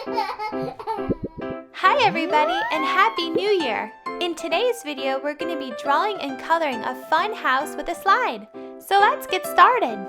Hi everybody and Happy New Year! In today's video, we're going to be drawing and coloring a fun house with a slide. So let's get started!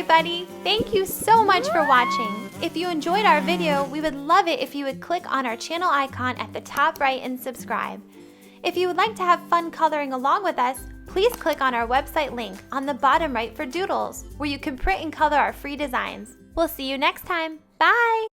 everybody! Thank you so much for watching. If you enjoyed our video, we would love it if you would click on our channel icon at the top right and subscribe. If you would like to have fun coloring along with us, please click on our website link on the bottom right for Doodles, where you can print and color our free designs. We'll see you next time. Bye!